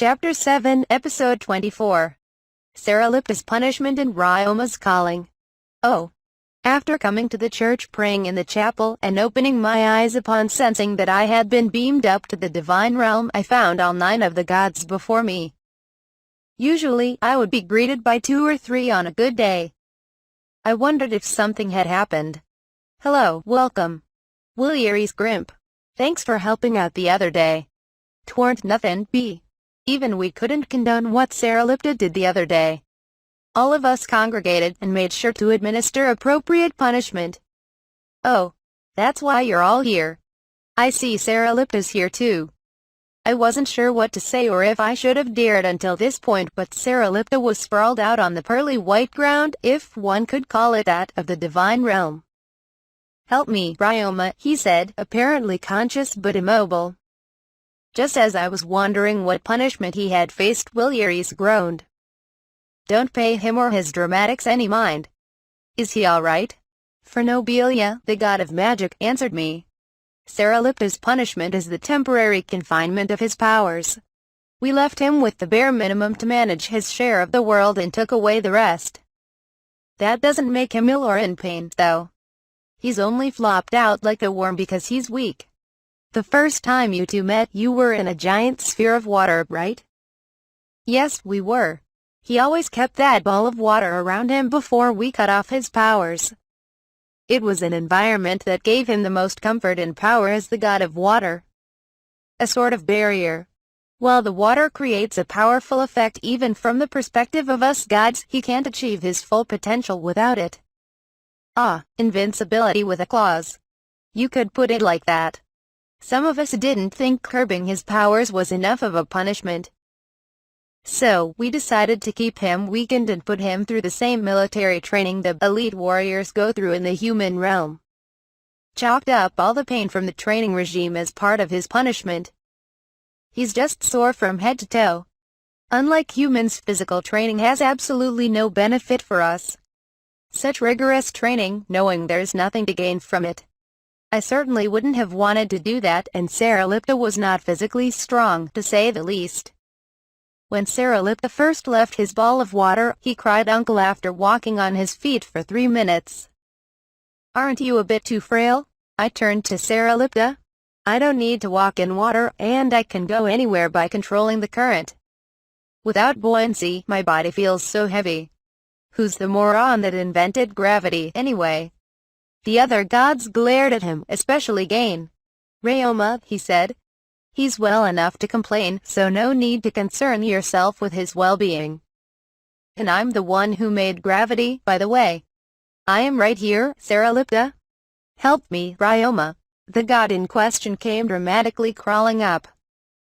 Chapter 7, Episode 24. Serelipta's Punishment and Ryoma's Calling. Oh. After coming to the church, praying in the chapel, and opening my eyes upon sensing that I had been beamed up to the divine realm, I found all 9 of the gods before me. Usually, I would be greeted by 2 or 3 on a good day. I wondered if something had happened. Hello, welcome. Wilyeris Grimp. Thanks for helping out the other day. 'Twarn't nothin', B. Even we couldn't condone what Serelipta did the other day. All of us congregated and made sure to administer appropriate punishment. Oh, that's why you're all here. I see Serelipta's here too. I wasn't sure what to say or if I should have dared until this point, but Serelipta was sprawled out on the pearly white ground, if one could call it that, of the divine realm. Help me, Ryoma, he said, apparently conscious but immobile. Just as I was wondering what punishment he had faced, Wilyeris groaned. Don't pay him or his dramatics any mind. Is he all right? Fernobelia, the god of magic, answered me. Serelipta's punishment is the temporary confinement of his powers. We left him with the bare minimum to manage his share of the world and took away the rest. That doesn't make him ill or in pain, though. He's only flopped out like a worm because he's weak. The first time you two met, you were in a giant sphere of water, right? Yes, we were. He always kept that ball of water around him before we cut off his powers. It was an environment that gave him the most comfort and power as the god of water. A sort of barrier. While the water creates a powerful effect even from the perspective of us gods, he can't achieve his full potential without it. Ah, invincibility with a clause. You could put it like that. Some of us didn't think curbing his powers was enough of a punishment. So, we decided to keep him weakened and put him through the same military training the elite warriors go through in the human realm. Chalked up all the pain from the training regime as part of his punishment. He's just sore from head to toe. Unlike humans, physical training has absolutely no benefit for us. Such rigorous training, knowing there's nothing to gain from it. I certainly wouldn't have wanted to do that, and Serelipta was not physically strong, to say the least. When Serelipta first left his ball of water, he cried uncle after walking on his feet for 3 minutes. Aren't you a bit too frail? I turned to Serelipta. I don't need to walk in water, and I can go anywhere by controlling the current. Without buoyancy, my body feels so heavy. Who's the moron that invented gravity, anyway? The other gods glared at him, especially Gain. Ryoma, he said. He's well enough to complain, so no need to concern yourself with his well-being. And I'm the one who made gravity, by the way. I am right here, Serelipta. Help me, Ryoma. The god in question came dramatically crawling up.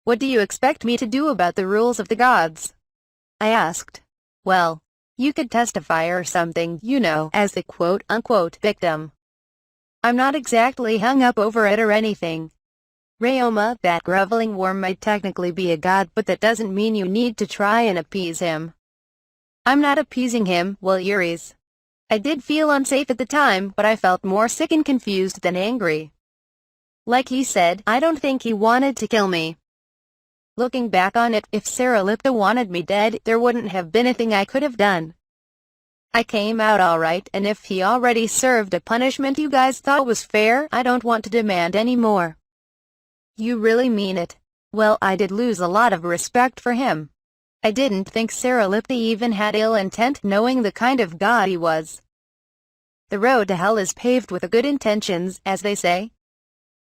What do you expect me to do about the rules of the gods? I asked. Well, you could testify or something, you know, as the quote-unquote victim. I'm not exactly hung up over it or anything. Ryoma, that groveling worm might technically be a god, but that doesn't mean you need to try and appease him. I'm not appeasing him, Wilyeris. I did feel unsafe at the time, but I felt more sick and confused than angry. Like he said, I don't think he wanted to kill me. Looking back on it, if Serelipta wanted me dead, there wouldn't have been a thing I could have done. I came out alright, and if he already served a punishment you guys thought was fair, I don't want to demand any more. You really mean it? Well, I did lose a lot of respect for him. I didn't think Serelipta even had ill intent, knowing the kind of god he was. The road to hell is paved with good intentions, as they say.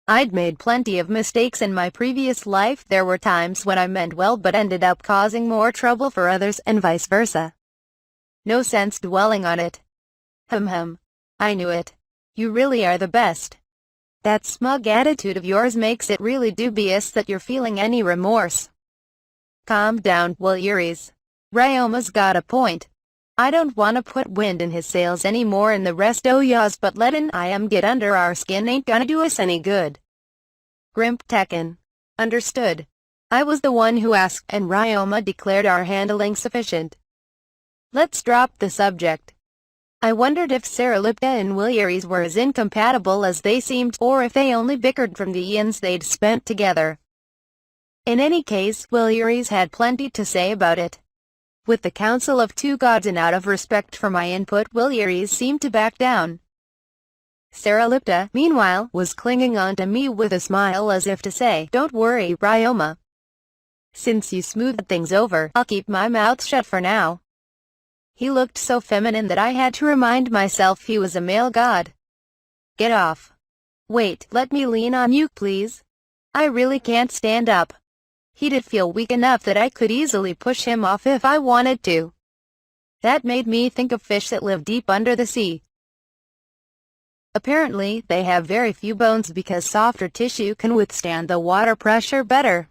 I'd made plenty of mistakes in my previous life. There were times when I meant well but ended up causing more trouble for others, and vice versa. No sense dwelling on it. I knew it. You really are the best. That smug attitude of yours makes it really dubious that you're feeling any remorse. Calm down, Wilyeris. Ryoma's got a point. I don't want to put wind in his sails anymore, and the rest yaws, but letting him get under our skin ain't gonna do us any good. Grimp Tekken. Understood. I was the one who asked, and Ryoma declared our handling sufficient. Let's drop the subject. I wondered if Serelipta and Wilyeris were as incompatible as they seemed, or if they only bickered from the eons they'd spent together. In any case, Williries had plenty to say about it. With the counsel of two gods and out of respect for my input, Williries seemed to back down. Serelipta, meanwhile, was clinging on to me with a smile as if to say, "Don't worry, Ryoma. Since you smoothed things over, I'll keep my mouth shut for now." He looked so feminine that I had to remind myself he was a male god. "Get off. Wait, let me lean on you, please. I really can't stand up." He did feel weak enough that I could easily push him off if I wanted to. That made me think of fish that live deep under the sea. Apparently, they have very few bones because softer tissue can withstand the water pressure better.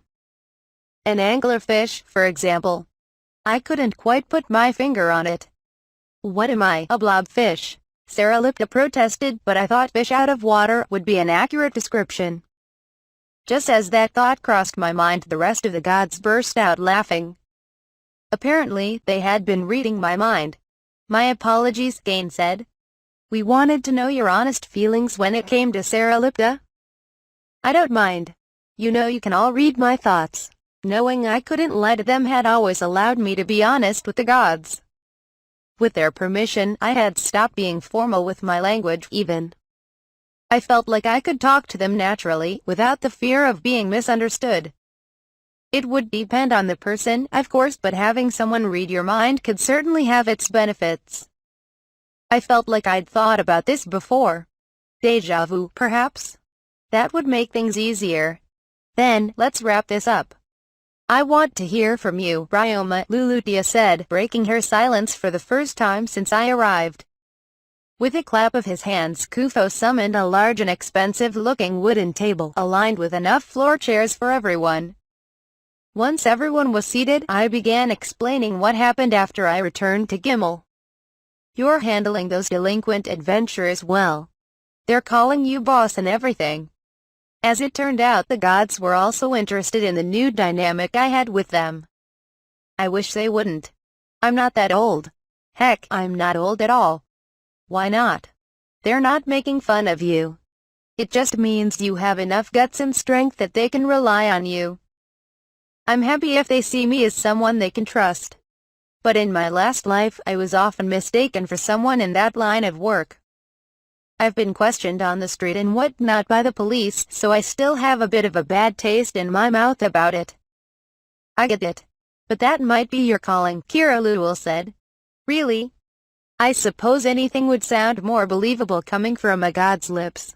An anglerfish, for example. I couldn't quite put my finger on it. "What am I, a blobfish?" Serelipta protested, but I thought fish out of water would be an accurate description. Just as that thought crossed my mind, the rest of the gods burst out laughing. Apparently, they had been reading my mind. "My apologies," Gain said. "We wanted to know your honest feelings when it came to Serelipta." "I don't mind. You know you can all read my thoughts." Knowing I couldn't lie to them had always allowed me to be honest with the gods. With their permission, I had stopped being formal with my language, even. I felt like I could talk to them naturally, without the fear of being misunderstood. It would depend on the person, of course, but having someone read your mind could certainly have its benefits. I felt like I'd thought about this before. Deja vu, perhaps? That would make things easier. Then, let's wrap this up. "I want to hear from you," Ryoma, Lulutia said, breaking her silence for the first time since I arrived. With a clap of his hands, Kufo summoned a large and expensive-looking wooden table, aligned with enough floor chairs for everyone. Once everyone was seated, I began explaining what happened after I returned to Gimel. "You're handling those delinquent adventurers well. They're calling you boss and everything." As it turned out, the gods were also interested in the new dynamic I had with them. I wish they wouldn't. I'm not that old. Heck, I'm not old at all. Why not? They're not making fun of you. It just means you have enough guts and strength that they can rely on you. I'm happy if they see me as someone they can trust. But in my last life, I was often mistaken for someone in that line of work. I've been questioned on the street and whatnot by the police, so I still have a bit of a bad taste in my mouth about it. I get it. But that might be your calling, Kiralul said. Really? I suppose anything would sound more believable coming from a god's lips.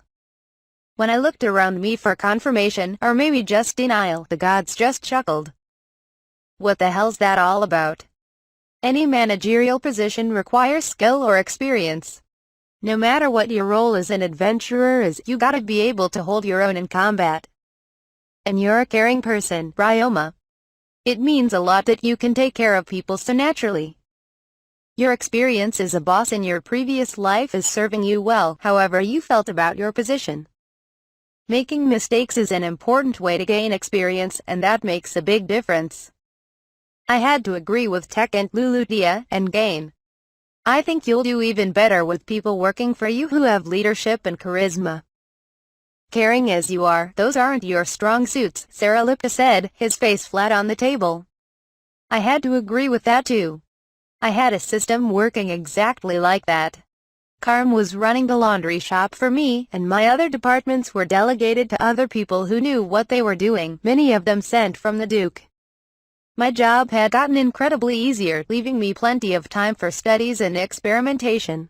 When I looked around me for confirmation, or maybe just denial, the gods just chuckled. What the hell's that all about? Any managerial position requires skill or experience. No matter what your role as an adventurer is, you gotta be able to hold your own in combat. And you're a caring person, Ryoma. It means a lot that you can take care of people so naturally. Your experience as a boss in your previous life is serving you well, however you felt about your position. Making mistakes is an important way to gain experience, and that makes a big difference. I had to agree with Tech and Lulutia and Gain. I think you'll do even better with people working for you who have leadership and charisma. Caring as you are, those aren't your strong suits, Serelipta said, his face flat on the table. I had to agree with that too. I had a system working exactly like that. Karm was running the laundry shop for me, and my other departments were delegated to other people who knew what they were doing, many of them sent from the Duke. My job had gotten incredibly easier, leaving me plenty of time for studies and experimentation.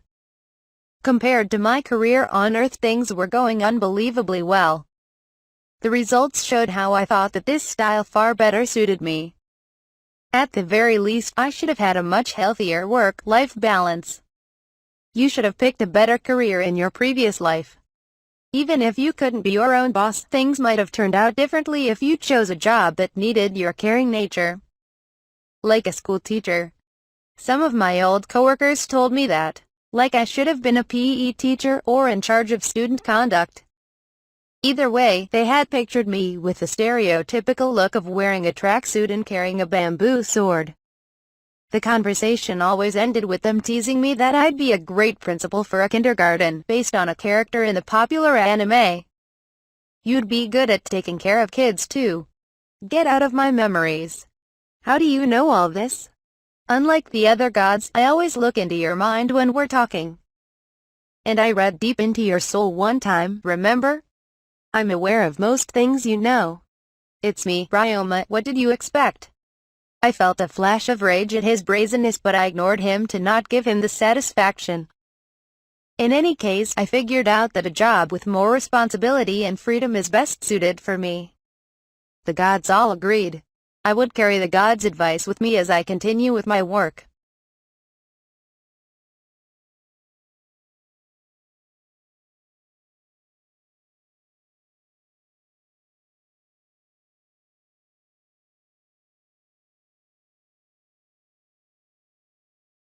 Compared to my career on Earth, things were going unbelievably well. The results showed how I thought that this style far better suited me. At the very least, I should have had a much healthier work-life balance. You should have picked a better career in your previous life. Even if you couldn't be your own boss, things might have turned out differently if you chose a job that needed your caring nature. Like a school teacher. Some of my old coworkers told me that, like I should have been a PE teacher or in charge of student conduct. Either way, they had pictured me with the stereotypical look of wearing a tracksuit and carrying a bamboo sword. The conversation always ended with them teasing me that I'd be a great principal for a kindergarten, based on a character in the popular anime. You'd be good at taking care of kids too. Get out of my memories. How do you know all this? Unlike the other gods, I always look into your mind when we're talking. And I read deep into your soul one time, remember? I'm aware of most things you know. It's me, Ryoma, what did you expect? I felt a flash of rage at his brazenness, but I ignored him to not give him the satisfaction. In any case, I figured out that a job with more responsibility and freedom is best suited for me. The gods all agreed. I would carry the gods' advice with me as I continue with my work.